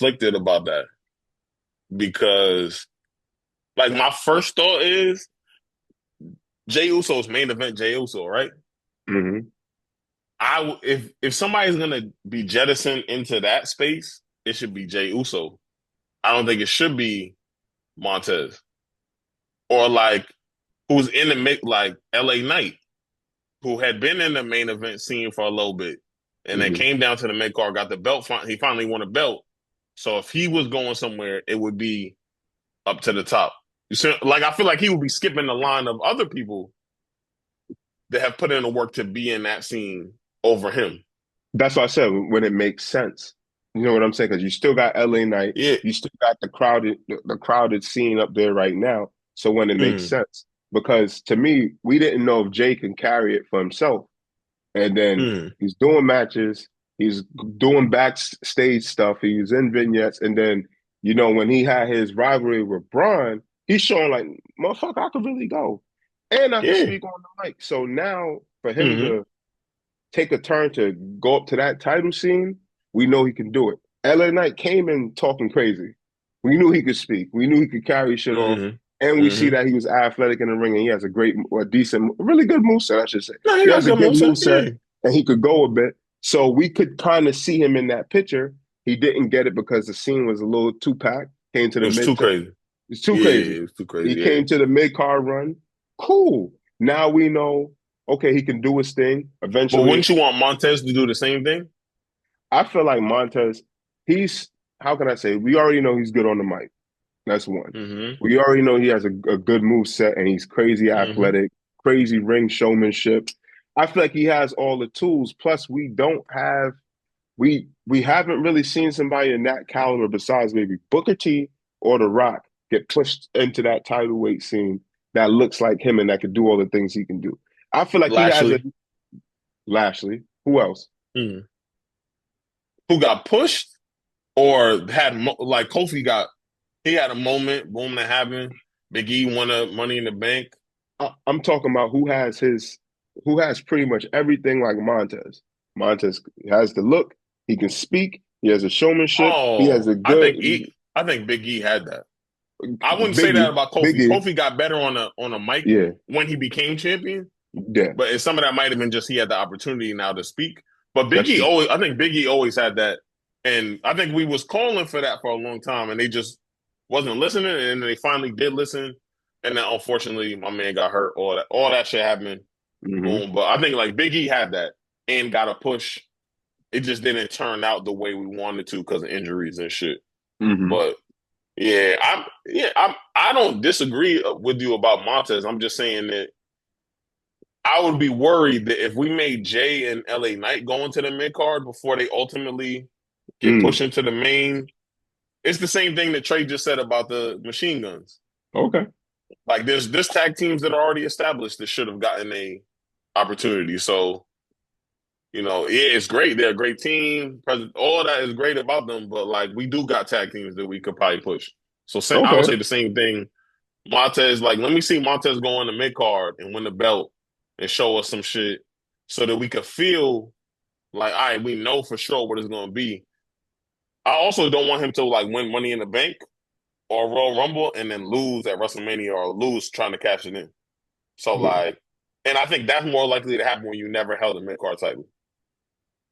conflicted about that because, like, my first thought is Jey Uso's main event, Jey Uso, right? Hmm. If somebody's gonna be jettisoned into that space, it should be Jey Uso. I don't think it should be Montez or like who's in the mix, like L.A. Knight, who had been in the main event scene for a little bit, and then Hmm. came down to the mid card, got the belt. He finally won a belt. So if he was going somewhere, it would be up to the top. You see, like I feel like he would be skipping the line of other people that have put in the work to be in that scene over him. That's what I said when it makes sense. You know what I'm saying? Because you still got LA Knight, Yeah. you still got the crowded scene up there right now. So when it makes Mm, sense, because to me, we didn't know if Jay can carry it for himself. And then mm, he's doing matches, he's doing backstage stuff, he's in vignettes, and then when he had his rivalry with Braun, he's showing like, motherfucker, I could really go, and I could yeah. speak on the mic. So now for him Hmm. to take a turn to go up to that title scene, we know he can do it. LA Knight came in talking crazy. We knew he could speak. We knew he could carry shit off. Hmm. And we see Hmm. that he was athletic in the ring and he has a decent, really good moveset, I should say. No, he He got has a good good moveset. moveset Yeah. and he could go a bit. So we could kind of see him in that picture. He didn't get it because the scene was a little too packed. Came to It the was too mid. crazy. It's too Yeah, crazy. it was too He crazy. Yeah. came to the mid card run. Cool. Now we know, okay, he can do his thing. But Eventually, wouldn't you want Montez to do the same thing? I feel like Montez, he's, how can I say, we already know he's good on the mic. That's one. Hmm. We already know he has a good move set and he's crazy Hmm. athletic, crazy ring showmanship. I feel like he has all the tools. Plus, we haven't really seen somebody in that caliber besides maybe Booker T or The Rock get pushed into that title weight scene that looks like him and that could do all the things he can do. I feel like he has a Lashley. Lashley. Who else? Mm. Who got pushed or had like Kofi got he had a moment, boom, that happened. Big E won a Money in the Bank. I'm talking about who has pretty much everything like Montez. Montez has the look, he can speak, he has a showmanship, he has Oh, a good I think Big E had that. I wouldn't say that Biggie, about Kofi. Biggie, Kofi got better on a mic yeah, when he became champion, yeah, but some of that might have been just he had the opportunity now to speak. But Big that's E true. always, I think Big E always had that, and I think we was calling for that for a long time, and they just wasn't listening, and they finally did listen, and then unfortunately my man got hurt. All that shit happened. Hmm. Boom. But I think like Big E had that and got a push. It just didn't turn out the way we wanted to because of injuries and shit. Hmm. But I don't disagree with you about Montez. I'm just saying that I would be worried that if we made Jay and LA Knight go into the mid card before they ultimately get Mm. pushed into the main, it's the same thing that Trey just said about the machine guns. Okay. Like there's tag teams that are already established that should have gotten a opportunity. So, yeah, it's great. They're a great team. All that is great about them, but like we do got tag teams that we could probably push. So I would Okay. say the same thing. Montez, like, let me see Montez go in the mid card and win the belt and show us some shit so that we could feel like, all right, we know for sure what it's going to be. I also don't want him to like win Money in the Bank or Royal Rumble and then lose at WrestleMania or lose trying to cash it in. So Yeah. like, and I think that's more likely to happen when you never held a mid card title.